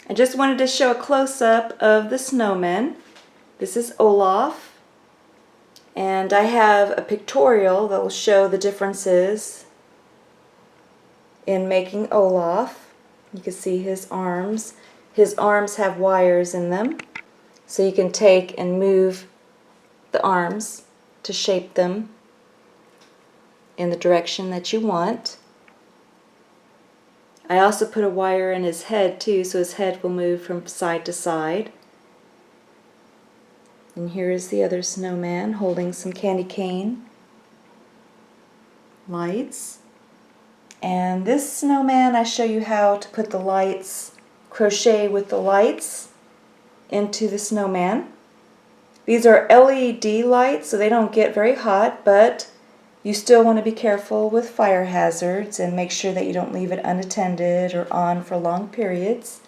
I just wanted to show a close-up of the snowman. This is Olaf, and I have a pictorial that will show the differences in making Olaf. You can see his arms. His arms have wires in them, so you can take and move the arms to shape them in the direction that you want. I also put a wire in his head too, so his head will move from side to side. And here is the other snowman holding some candy cane lights. And this snowman, I show you how to put the lights, crochet with the lights into the snowman. These are LED lights, so they don't get very hot, but you still want to be careful with fire hazards and make sure that you don't leave it unattended or on for long periods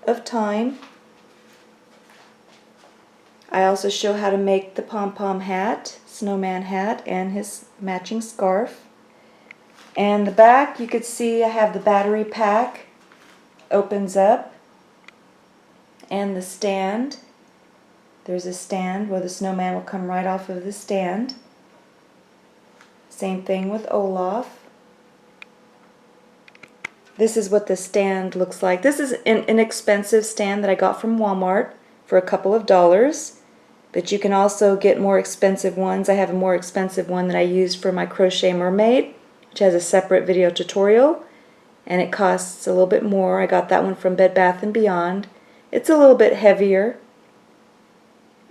of time. I also show how to make the pom-pom hat, snowman hat, and his matching scarf. And the back, you could see I have the battery pack opens up, and the stand. There's a stand where the snowman will come right off of the stand. Same thing with Olaf. This is what the stand looks like. This is an inexpensive stand that I got from Walmart for a couple of dollars. But you can also get more expensive ones. I have a more expensive one that I used for my crochet mermaid, which has a separate video tutorial, and it costs a little bit more. I got that one from Bed Bath & Beyond. It's a little bit heavier.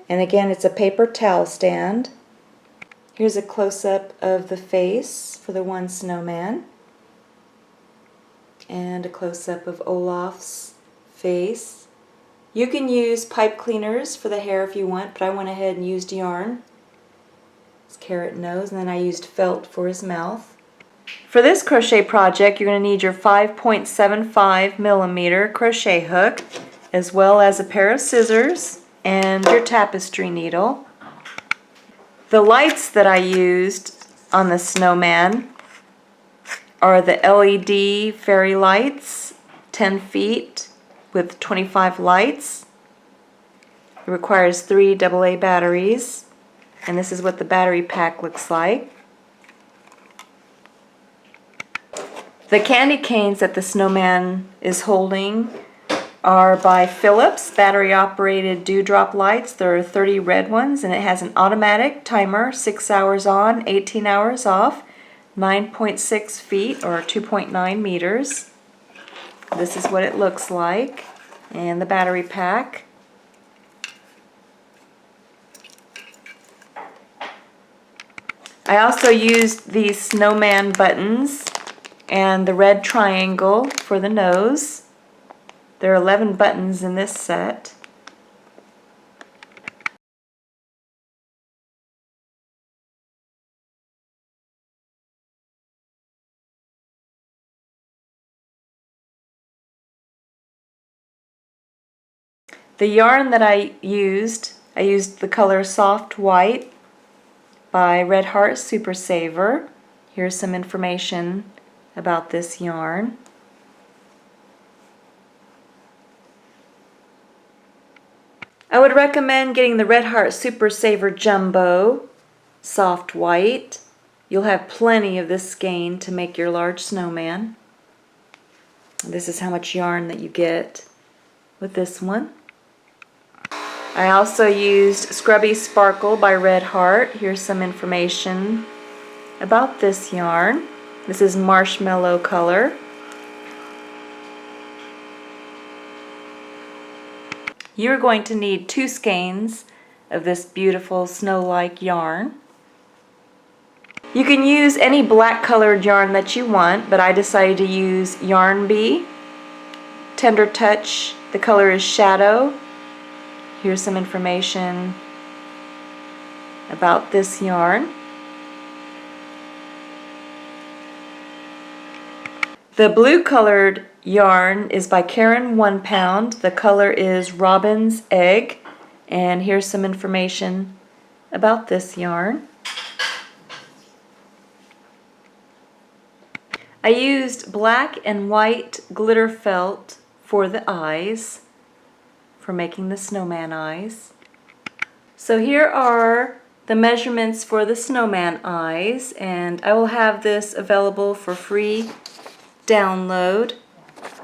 And again, it's a paper towel stand. Here's a close-up of the face for the one snowman, and a close-up of Olaf's face. You can use pipe cleaners for the hair if you want, but I went ahead and used yarn, his carrot nose, and then I used felt for his mouth. For this crochet project, you're going to need your 5.75 millimeter crochet hook, as well as a pair of scissors and your tapestry needle. The lights that I used on the snowman are the LED fairy lights, 10 feet with 25 lights. It requires 3 AA batteries, and this is what the battery pack looks like. The candy canes that the snowman is holding are by Philips, battery operated dewdrop lights. There are 30 red ones, and it has an automatic timer, 6 hours on, 18 hours off, 9.6 feet or 2.9 meters. This is what it looks like, and the battery pack. I also used these snowman buttons and the red triangle for the nose. There are 11 buttons in this set. The yarn that I used the color Soft White by Red Heart Super Saver. Here's some information about this yarn. I would recommend getting the Red Heart Super Saver Jumbo Soft White. You'll have plenty of this skein to make your large snowman. This is how much yarn that you get with this one. I also used Scrubby Sparkle by Red Heart. Here's some information about this yarn. This is marshmallow color. You're going to need 2 skeins of this beautiful snow-like yarn. You can use any black colored yarn that you want, but I decided to use Yarn Bee. Tender Touch, the color is Shadow. Here's some information about this yarn. The blue colored yarn is by Karen 1 Pound. The color is Robin's Egg. And here's some information about this yarn. I used black and white glitter felt for the eyes, for making the snowman eyes. So here are the measurements for the snowman eyes, and I will have this available for free download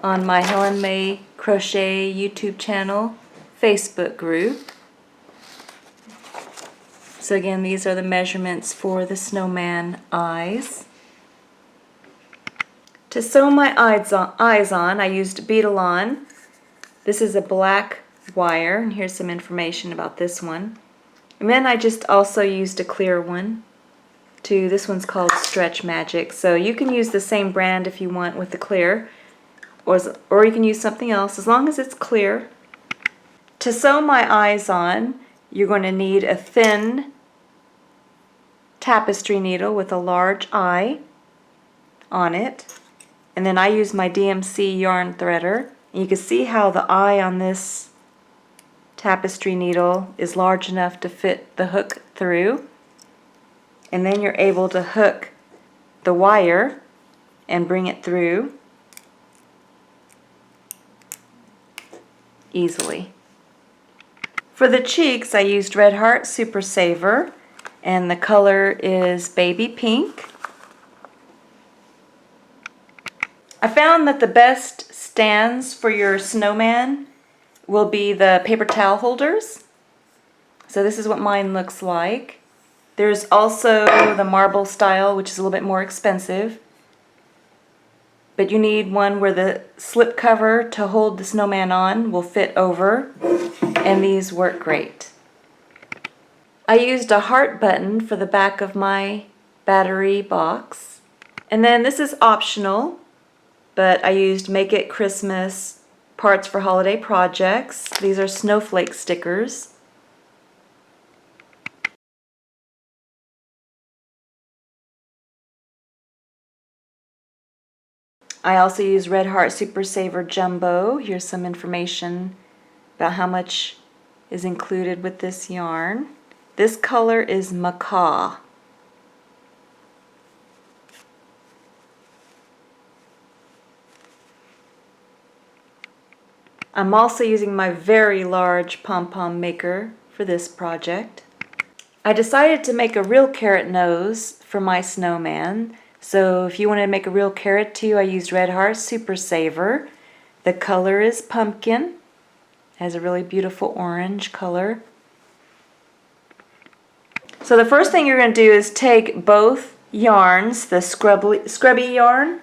on my Helen May Crochet YouTube channel Facebook group. So again, these are the measurements for the snowman eyes. To sew my eyes on, I used Beadle-On. This is a black wire, and here's some information about this one. And then I just also used a clear one. This one's called Stretch Magic. So you can use the same brand if you want with the clear, or you can use something else as long as it's clear. To sew my eyes on, you're going to need a thin tapestry needle with a large eye on it. And then I use my DMC yarn threader. And you can see how the eye on this tapestry needle is large enough to fit the hook through. And then you're able to hook the wire and bring it through easily. For the cheeks, I used Red Heart Super Saver, and the color is Baby Pink. I found that the best stands for your snowman will be the paper towel holders. So this is what mine looks like. There's also the marble style, which is a little bit more expensive. But you need one where the slip cover to hold the snowman on will fit over, and these work great. I used a heart button for the back of my battery box. And then this is optional, but I used Make It Christmas Parts for Holiday Projects. These are snowflake stickers. I also use Red Heart Super Saver Jumbo. Here's some information about how much is included with this yarn. This color is Macaw. I'm also using my very large pom-pom maker for this project. I decided to make a real carrot nose for my snowman. So if you wanted to make a real carrot too, I used Red Heart Super Saver. The color is Pumpkin. It has a really beautiful orange color. So the first thing you're going to do is take both yarns, the scrubby yarn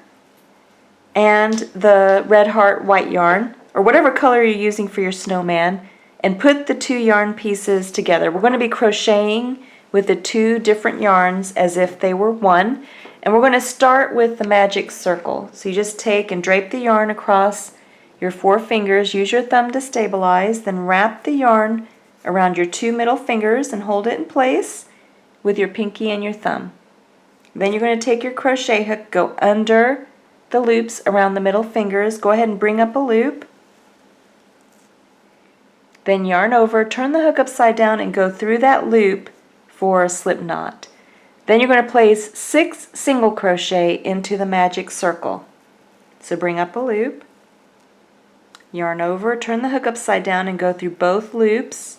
and the Red Heart white yarn, or whatever color you're using for your snowman, and put the 2 yarn pieces together. We're going to be crocheting with the 2 different yarns as if they were one. And we're going to start with the magic circle. So you just take and drape the yarn across your 4 fingers, use your thumb to stabilize, then wrap the yarn around your 2 middle fingers and hold it in place with your pinky and your thumb. Then you're going to take your crochet hook, go under the loops around the middle fingers, go ahead and bring up a loop, then yarn over, turn the hook upside down and go through that loop for a slip knot. Then you're going to place 6 single crochet into the magic circle. So bring up a loop, yarn over, turn the hook upside down and go through both loops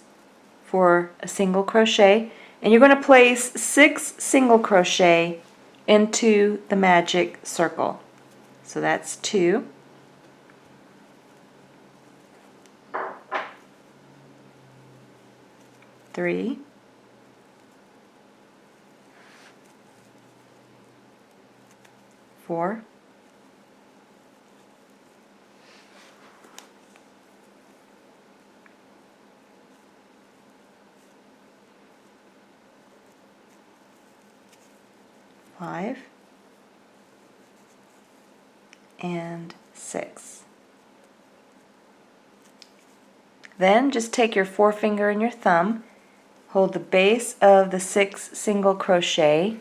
for a single crochet, and you're going to place 6 single crochet into the magic circle. So that's 2, 3, 4, 5, and 6. Then just take your forefinger and your thumb, hold the base of the 6 single crochet,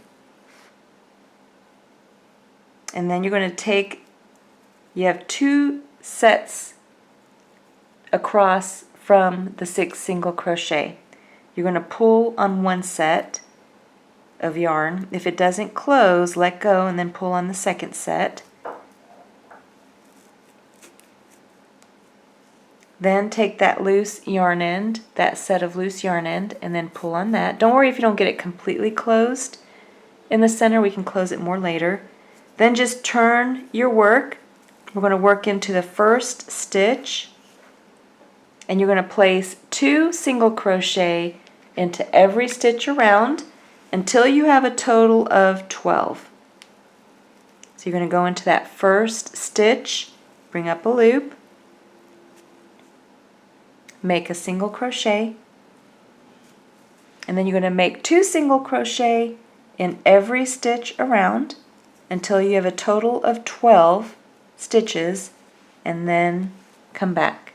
and then you're going to take, you have 2 sets across from the 6 single crochet. You're going to pull on one set of yarn. If it doesn't close, let go and then pull on the second set. Then take that loose yarn end, that set of loose yarn end, and then pull on that. Don't worry if you don't get it completely closed in the center, we can close it more later. Then just turn your work. We're going to work into the first stitch, and you're going to place 2 single crochet into every stitch around until you have a total of 12. So you're going to go into that first stitch, bring up a loop, make a single crochet, and then you're going to make 2 single crochet in every stitch around until you have a total of 12 stitches, and then come back.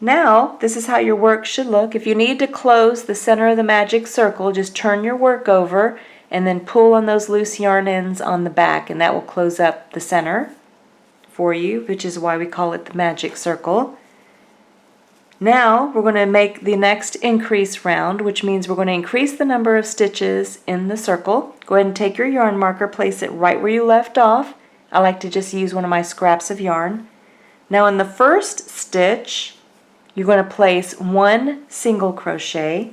Now, this is how your work should look. If you need to close the center of the magic circle, just turn your work over and then pull on those loose yarn ends on the back, and that will close up the center for you, which is why we call it the magic circle. Now we're going to make the next increase round, which means we're going to increase the number of stitches in the circle. Go ahead and take your yarn marker, place it right where you left off. I like to just use one of my scraps of yarn. Now in the first stitch, you're going to place 1 single crochet,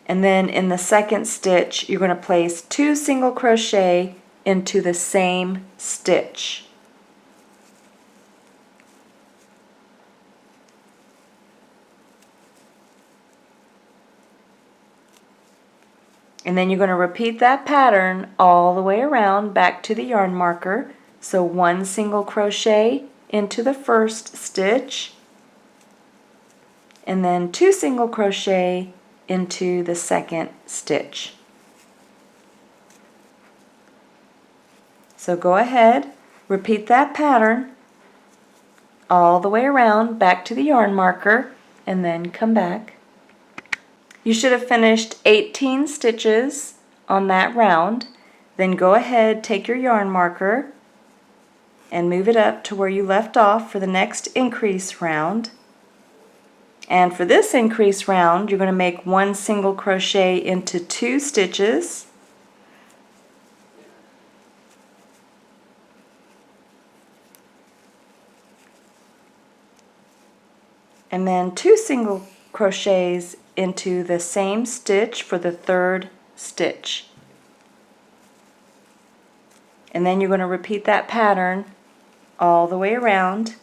and then in the second stitch you're going to place 2 single crochet into the same stitch. And then you're going to repeat that pattern all the way around back to the yarn marker. So 1 single crochet into the first stitch, and then 2 single crochet into the second stitch. So go ahead, repeat that pattern all the way around back to the yarn marker, and then come back. You should have finished 18 stitches on that round. Then go ahead, take your yarn marker and move it up to where you left off for the next increase round. And for this increase round, you're going to make 1 single crochet into 2 stitches. And then 2 single crochets into the same stitch for the third stitch. And then you're going to repeat that pattern all the way around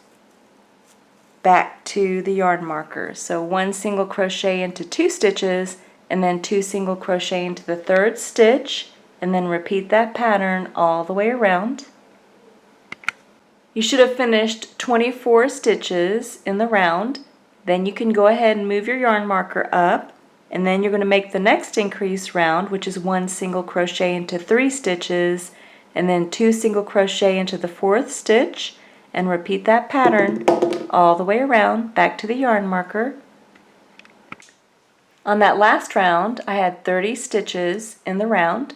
back to the yarn marker. So 1 single crochet into 2 stitches, and then 2 single crochet into the third stitch, and then repeat that pattern all the way around. You should have finished 24 stitches in the round. Then you can go ahead and move your yarn marker up, and then you're going to make the next increase round, which is 1 single crochet into 3 stitches, and then 2 single crochet into the 4th stitch, and repeat that pattern all the way around back to the yarn marker. On that last round, I had 30 stitches in the round.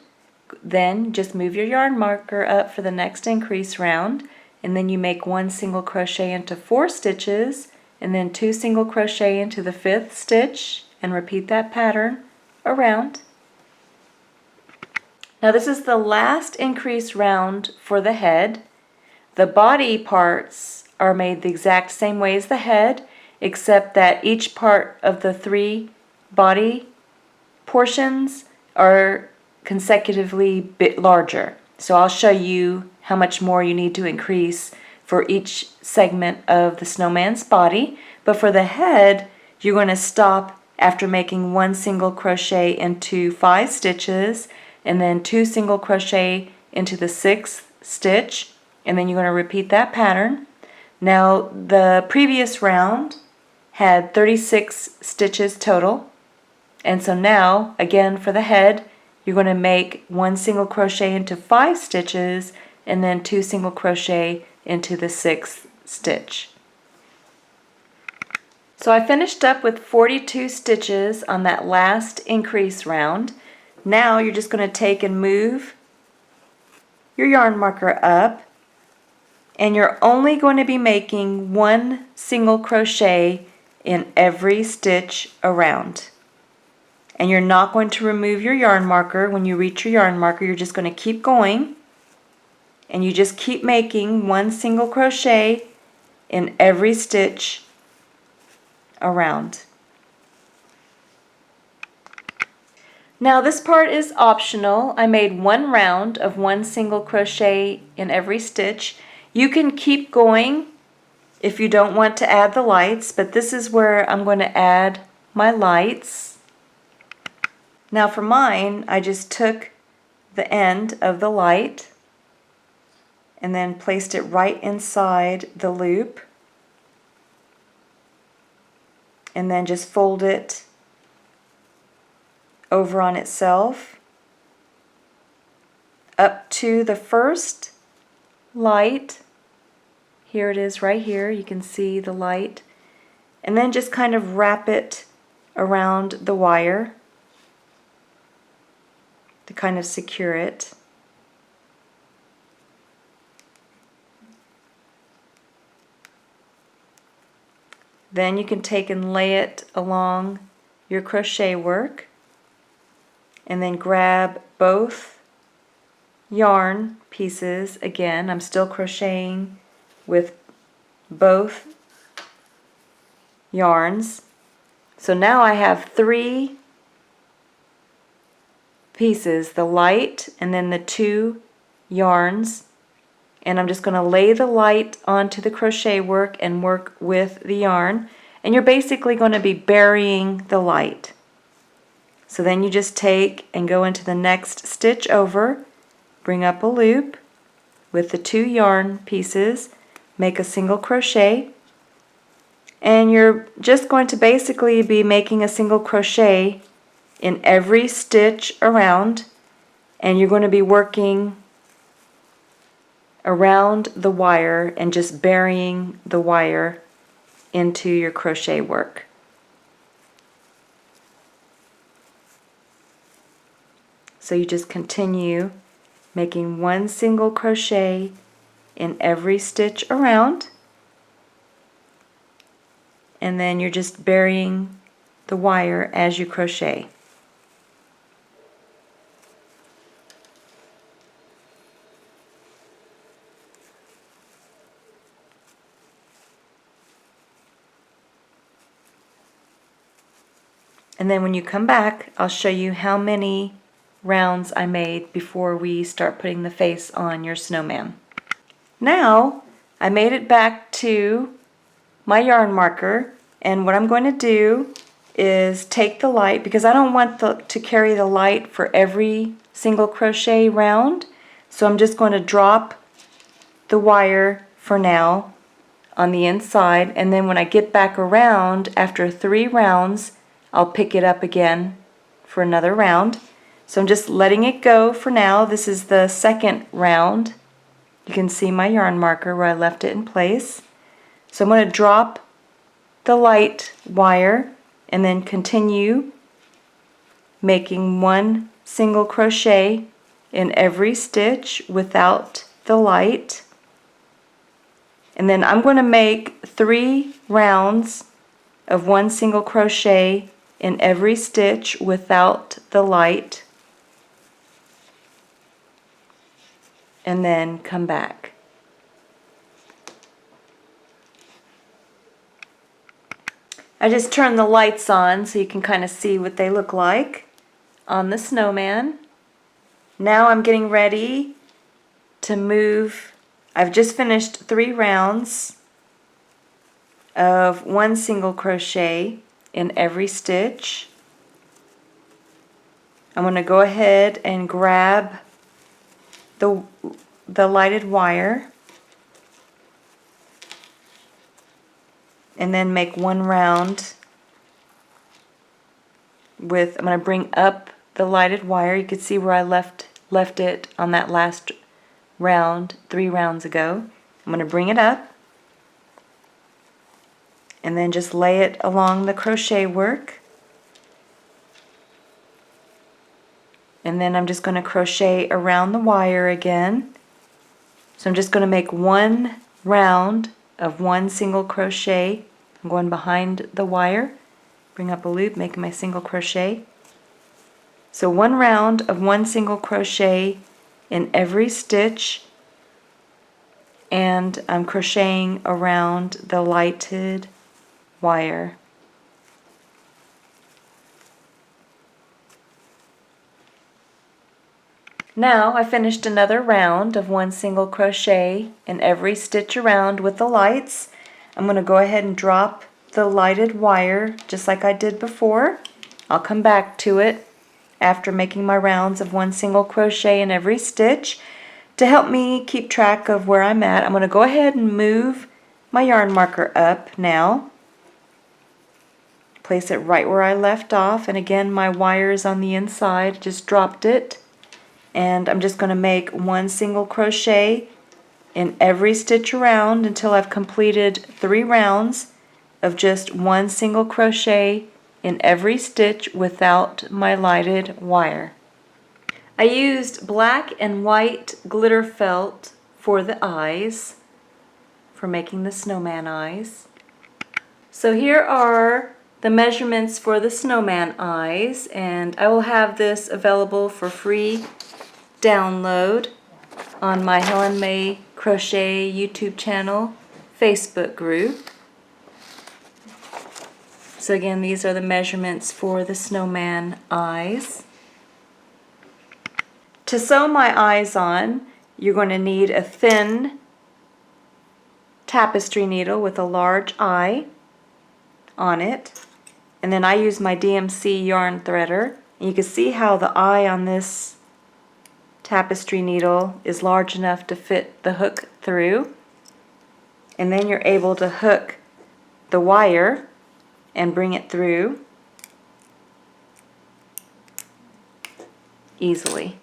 Then just move your yarn marker up for the next increase round, and then you make 1 single crochet into 4 stitches, and then 2 single crochet into the 5th stitch, and repeat that pattern around. Now this is the last increase round for the head. The body parts are made the exact same way as the head, except that each part of the 3 body portions are consecutively bit larger. So I'll show you how much more you need to increase for each segment of the snowman's body. But for the head, you're going to stop after making 1 single crochet into 5 stitches, and then 2 single crochet into the 6th stitch, and then you're going to repeat that pattern. Now the previous round had 36 stitches total, and so now again for the head you're going to make 1 single crochet into 5 stitches and then 2 single crochet into the 6th stitch. So I finished up with 42 stitches on that last increase round. Now you're just going to take and move your yarn marker up, and you're only going to be making 1 single crochet in every stitch around. And you're not going to remove your yarn marker. When you reach your yarn marker, you're just going to keep going, and you just keep making 1 single crochet in every stitch around. Now this part is optional. I made 1 round of 1 single crochet in every stitch. You can keep going if you don't want to add the lights, but this is where I'm going to add my lights. Now for mine, I just took the end of the light and then placed it right inside the loop, and then just fold it over on itself up to the first light. Here it is right here, you can see the light, and then just kind of wrap it around the wire to kind of secure it. Then you can take and lay it along your crochet work, and then grab both yarn pieces. Again, I'm still crocheting with both yarns. So now I have 3 pieces, the light and then the 2 yarns, and I'm just going to lay the light onto the crochet work and work with the yarn, and you're basically going to be burying the light. So then you just take and go into the next stitch over, bring up a loop with the 2 yarn pieces, make a single crochet, and you're just going to basically be making a single crochet in every stitch around, and you're going to be working around the wire and just burying the wire into your crochet work. So you just continue making 1 single crochet in every stitch around, and then you're just burying the wire as you crochet. And then when you come back, I'll show you how many rounds I made before we start putting the face on your snowman. Now I made it back to my yarn marker, and what I'm going to do is take the light, because I don't want to carry the light for every single crochet round, so I'm just going to drop the wire for now on the inside, and then when I get back around after 3 rounds I'll pick it up again for another round. So I'm just letting it go for now. This is the 2nd round. You can see my yarn marker where I left it in place. So I'm going to drop the light wire and then continue making 1 single crochet in every stitch without the light. And then I'm going to make 3 rounds of 1 single crochet in every stitch without the light, and then come back. I just turned the lights on so you can kind of see what they look like on the snowman. Now I'm getting ready to move. I've just finished 3 rounds of 1 single crochet in every stitch. I'm going to go ahead and grab the lighted wire and then make 1 round with, I'm going to bring up the lighted wire. You can see where I left it on that last round 3 rounds ago. I'm going to bring it up and then just lay it along the crochet work, and then I'm just going to crochet around the wire again. So I'm just going to make 1 round of 1 single crochet. I'm going behind the wire, bring up a loop, making my single crochet. So 1 round of 1 single crochet in every stitch, and I'm crocheting around the lighted wire. Now I finished another round of 1 single crochet in every stitch around with the lights. I'm going to go ahead and drop the lighted wire just like I did before. I'll come back to it after making my rounds of 1 single crochet in every stitch. To help me keep track of where I'm at, I'm going to go ahead and move my yarn marker up now. Place it right where I left off, and again my wire is on the inside, just dropped it. And I'm just going to make 1 single crochet in every stitch around until I've completed 3 rounds of just 1 single crochet in every stitch without my lighted wire. I used black and white glitter felt for the eyes, for making the snowman eyes. So here are the measurements for the snowman eyes, and I will have this available for free download on my Helen May Crochet YouTube channel Facebook group. So again, these are the measurements for the snowman eyes. To sew my eyes on, you're going to need a thin tapestry needle with a large eye on it. And then I use my DMC yarn threader. And you can see how the eye on this tapestry needle is large enough to fit the hook through. And then you're able to hook the wire and bring it through easily.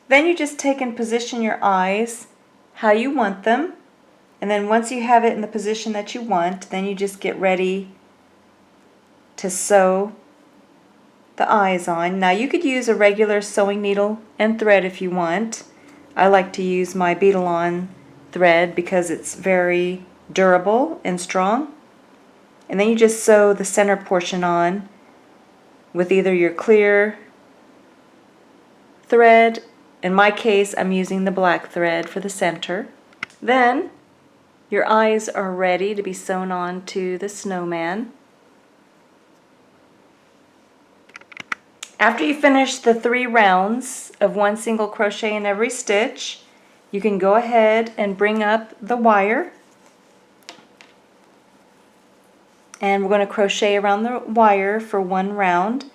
Then you just take and position your eyes how you want them, and then once you have it in the position that you want, then you just get ready to sew the eyes on. Now you could use a regular sewing needle and thread if you want. I like to use my Beadle-On thread because it's very durable and strong. And then you just sew the center portion on with either your clear thread. In my case, I'm using the black thread for the center. Then your eyes are ready to be sewn on to the snowman. After you finish the 3 rounds of 1 single crochet in every stitch, you can go ahead and bring up the wire, and we're going to crochet around the wire for 1 round.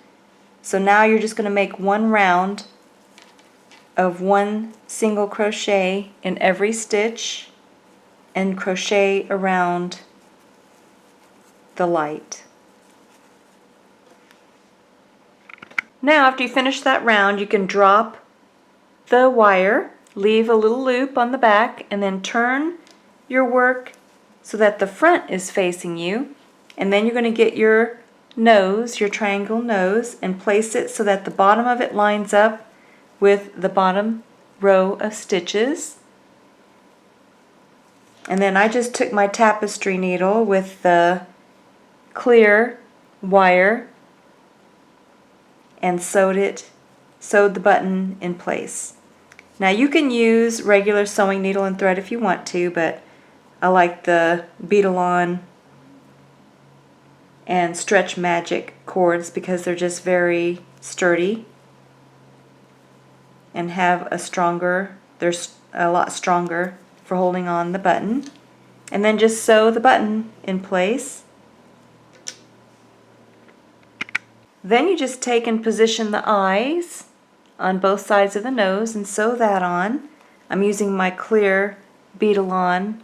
So now you're just going to make 1 round of 1 single crochet in every stitch and crochet around the light. Now after you finish that round, you can drop the wire, leave a little loop on the back, and then turn your work so that the front is facing you. And then you're going to get your nose, your triangle nose, and place it so that the bottom of it lines up with the bottom row of stitches. And then I just took my tapestry needle with the clear wire and sewed the button in place. Now you can use regular sewing needle and thread if you want to, but I like the Beadle-On and Stretch Magic cords because they're just very sturdy and have a stronger, they're a lot stronger for holding on the button. And then just sew the button in place. Then you just take and position the eyes on both sides of the nose and sew that on. I'm using my clear beadle-on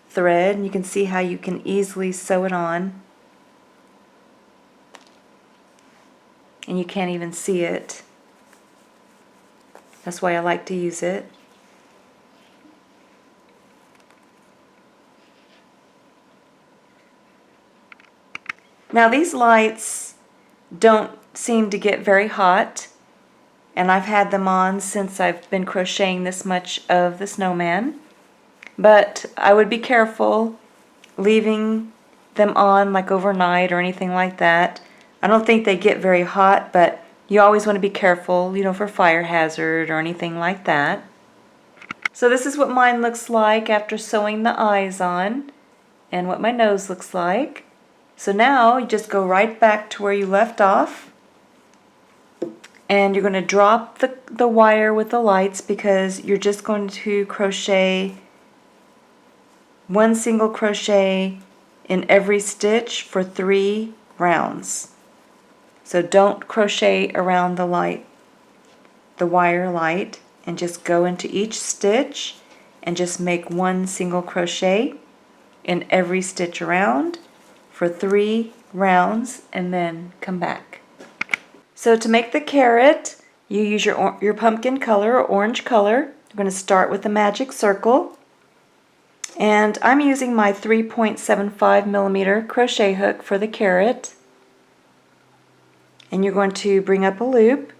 thread, and you can see how you can easily sew it on. And you can't even see it. That's why I like to use it. Now these lights don't seem to get very hot, and I've had them on since I've been crocheting this much of the snowman, but I would be careful leaving them on like overnight or anything like that. I don't think they get very hot, but you always want to be careful, you know, for fire hazard or anything like that. So this is what mine looks like after sewing the eyes on, and what my nose looks like. So now you just go right back to where you left off, and you're going to drop the wire with the lights because you're just going to crochet one single crochet in every stitch for 3 rounds. So don't crochet around the wire light, and just go into each stitch and just make one single crochet in every stitch around for 3 rounds, and then come back. So to make the carrot, you use your pumpkin color or orange color. You're going to start with the magic circle, and I'm using my 3.75mm crochet hook for the carrot. And you're going to bring up a loop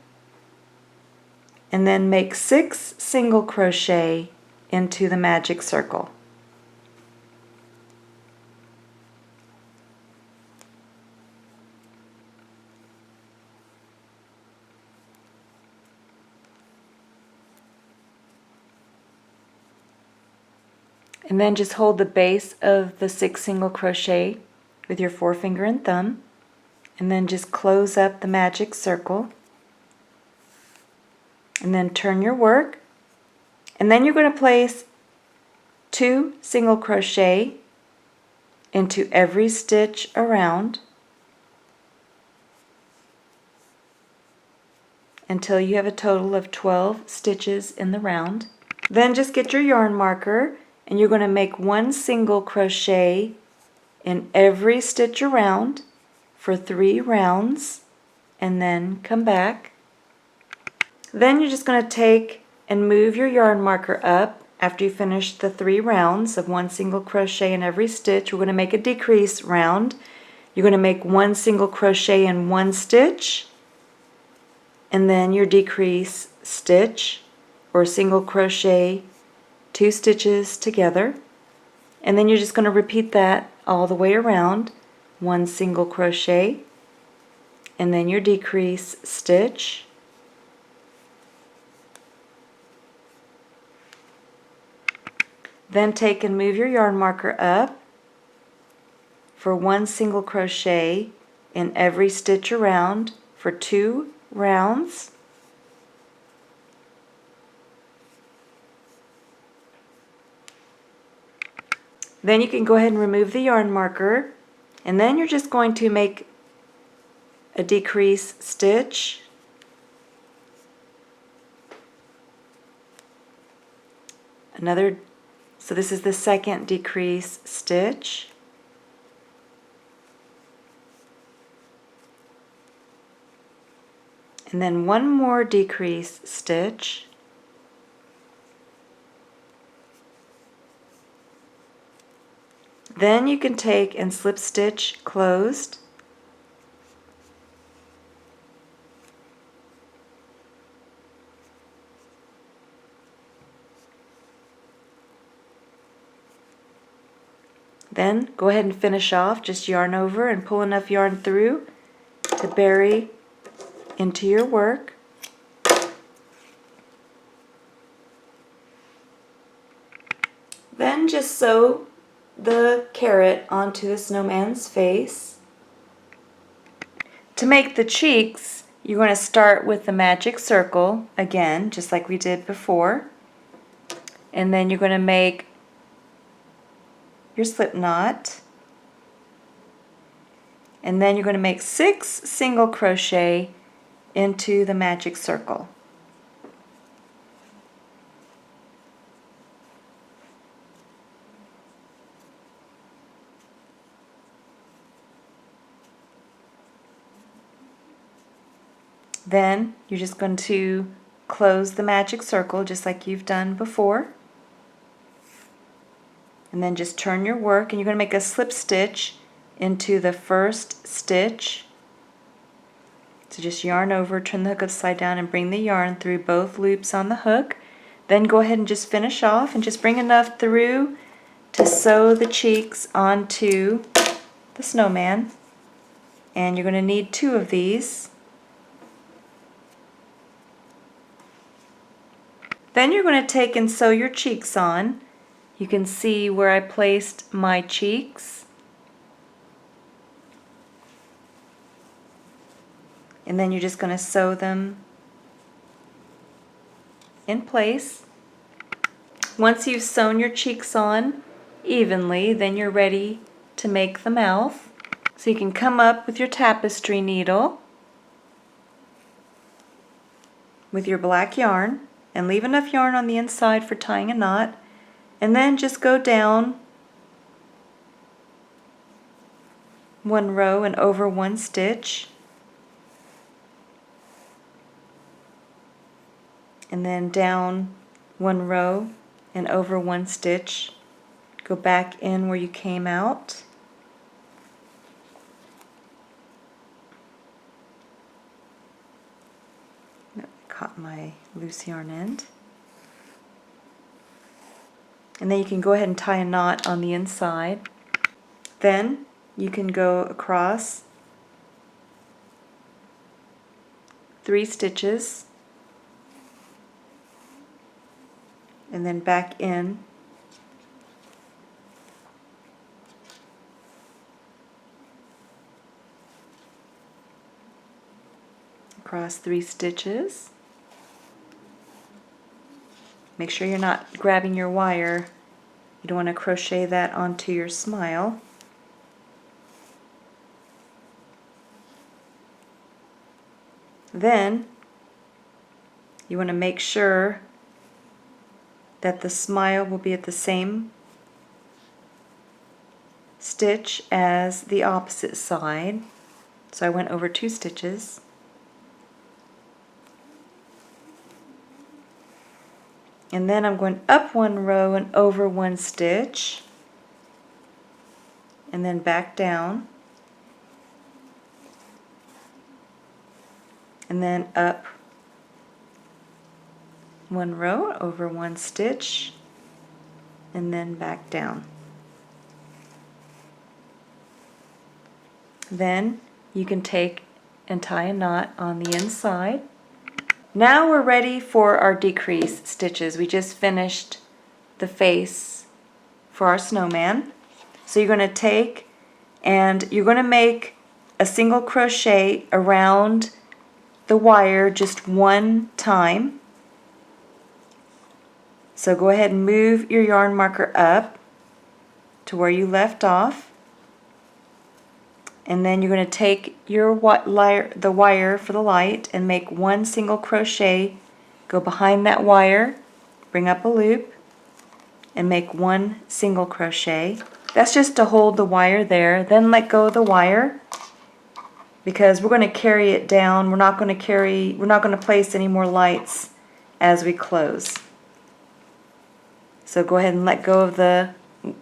and then make 6 single crochet into the magic circle. And then just hold the base of the 6 single crochet with your forefinger and thumb, and then just close up the magic circle, and then turn your work, and then you're going to place 2 single crochet into every stitch around until you have a total of 12 stitches in the round. Then just get your yarn marker, and you're going to make 1 single crochet in every stitch around for 3 rounds, and then come back. Then you're just going to take and move your yarn marker up after you finish the 3 rounds of 1 single crochet in every stitch. We're going to make a decrease round. You're going to make 1 single crochet in 1 stitch, and then your decrease stitch or single crochet 2 stitches together, and then you're just going to repeat that all the way around. 1 single crochet, and then your decrease stitch, then take and move your yarn marker up for 1 single crochet in every stitch around for 2 rounds. Then you can go ahead and remove the yarn marker, and then you're just going to make a decrease stitch, so this is the second decrease stitch, and then 1 more decrease stitch, then you can take and slip stitch closed, then go ahead and finish off, just yarn over and pull enough yarn through to bury into your work. Then just sew the carrot onto the snowman's face. To make the cheeks, you're going to start with the magic circle again, just like we did before. And then you're going to make your slip knot. And then you're going to make 6 single crochet into the magic circle. Then you're just going to close the magic circle just like you've done before. And then just turn your work, and you're going to make a slip stitch into the first stitch. So just yarn over, turn the hook upside down, and bring the yarn through both loops on the hook. Then go ahead and just finish off and just bring enough through to sew the cheeks onto the snowman. And you're going to need 2 of these. Then you're going to take and sew your cheeks on. You can see where I placed my cheeks. And then you're just going to sew them in place. Once you've sewn your cheeks on evenly, then you're ready to make the mouth. So you can come up with your tapestry needle with your black yarn and leave enough yarn on the inside for tying a knot, and then just go down 1 row and over 1 stitch, and then down 1 row and over 1 stitch. Go back in where you came out. Caught my loose yarn end. And then you can go ahead and tie a knot on the inside. Then you can go across 3 stitches and then back in across 3 stitches. Make sure you're not grabbing your wire. You don't want to crochet that onto your smile. Then you want to make sure that the smile will be at the same stitch as the opposite side. So I went over 2 stitches. And then I'm going up 1 row and over 1 stitch, and then back down, and then up 1 row over 1 stitch, and then back down. Then you can take and tie a knot on the inside. Now we're ready for our decrease stitches. We just finished the face for our snowman. So you're going to take and you're going to make a single crochet around the wire just 1 time. So go ahead and move your yarn marker up to where you left off. And then you're going to take your the wire for the light and make 1 single crochet, go behind that wire, bring up a loop, and make 1 single crochet. That's just to hold the wire there. Then let go of the wire because we're going to carry it down. We're not going to place any more lights as we close. So go ahead and let go of the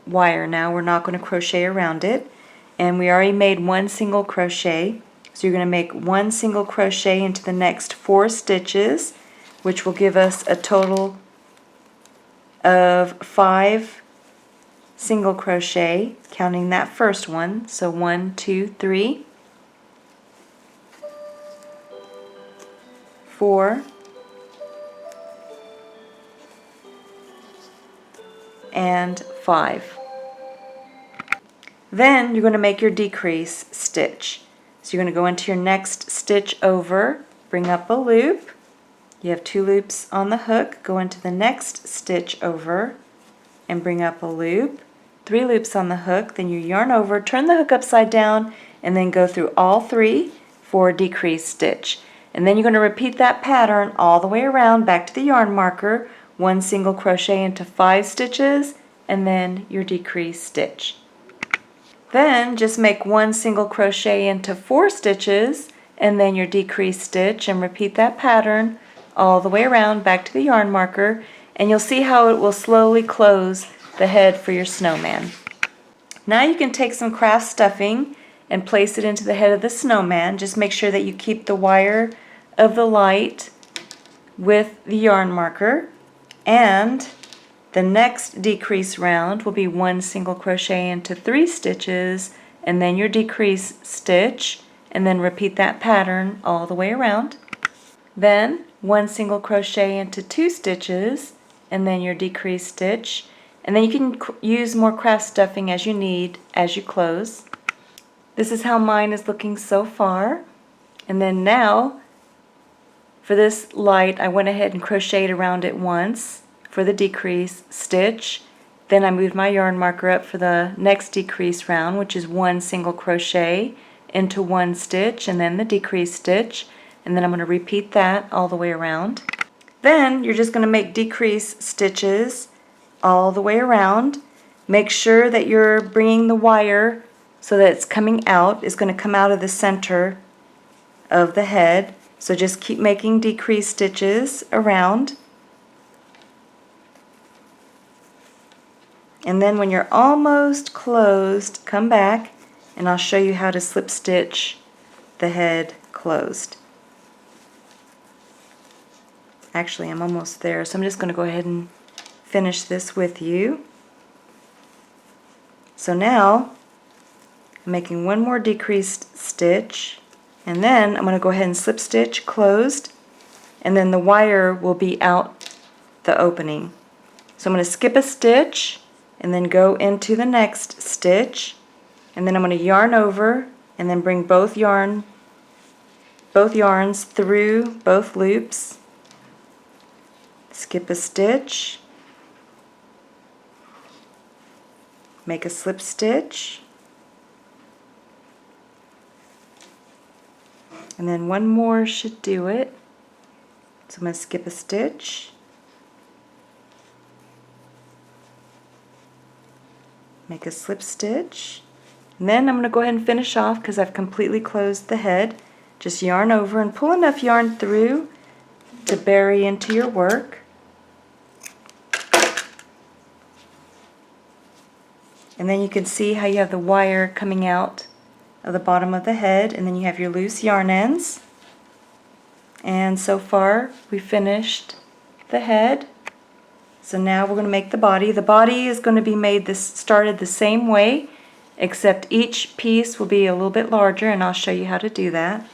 wire now. We're not going to crochet around it. And we already made 1 single crochet, so you're going to make 1 single crochet into the next 4 stitches, which will give us a total of 5 single crochet, counting that first one. So 1, 2, 3, 4, and 5. Then you're going to make your decrease stitch. So So you're going to go into your next stitch over, bring up a loop. You have 2 loops on the hook, go into the next stitch over and bring up a loop. 3 loops on the hook, then you yarn over, turn the hook upside down, and then go through all 3 for a decreased stitch. And then you're going to repeat that pattern all the way around back to the yarn marker, 1 single crochet into 5 stitches, and then your decreased stitch. Then just make 1 single crochet into 4 stitches, and then your decreased stitch, and repeat that pattern all the way around back to the yarn marker, and you'll see how it will slowly close the head for your snowman. Now you can take some craft stuffing and place it into the head of the snowman. Just make sure that you keep the wire of the light with the yarn marker, and the next decrease round will be 1 single crochet into 3 stitches, and then your decrease stitch, and then repeat that pattern all the way around. Then 1 single crochet into 2 stitches, and then your decrease stitch, and then you can use more craft stuffing as you need as you close. This is how mine is looking so far. And then now for this light, I went ahead and crocheted around it once for the decrease stitch. Then I moved my yarn marker up for the next decrease round, which is 1 single crochet into 1 stitch, and then the decrease stitch, and then I'm going to repeat that all the way around. Then you're just going to make decrease stitches all the way around. Make sure that you're bringing the wire so that it's coming out. It's going to come out of the center of the head. So just keep making decrease stitches around. And then when you're almost closed, come back and I'll show you how to slip stitch the head closed. Actually, I'm almost there, so I'm just going to go ahead and finish this with you. So now I'm making 1 more decreased stitch, and then I'm going to go ahead and slip stitch closed, and then the wire will be out the opening. So I'm going to skip a stitch and then go into the next stitch, and then I'm going to yarn over and then bring both yarns through both loops. Skip a stitch, make a slip stitch, and then 1 more should do it. So I'm going to skip a stitch, make a slip stitch, and then I'm going to go ahead and finish off because I've completely closed the head. Just yarn over and pull enough yarn through to bury into your work. And then you can see how you have the wire coming out of the bottom of the head, and then you have your loose yarn ends. And so far we finished the head. So now we're going to make the body. The body is going to be started the same way, except each piece will be a little bit larger, and I'll show you how to do that.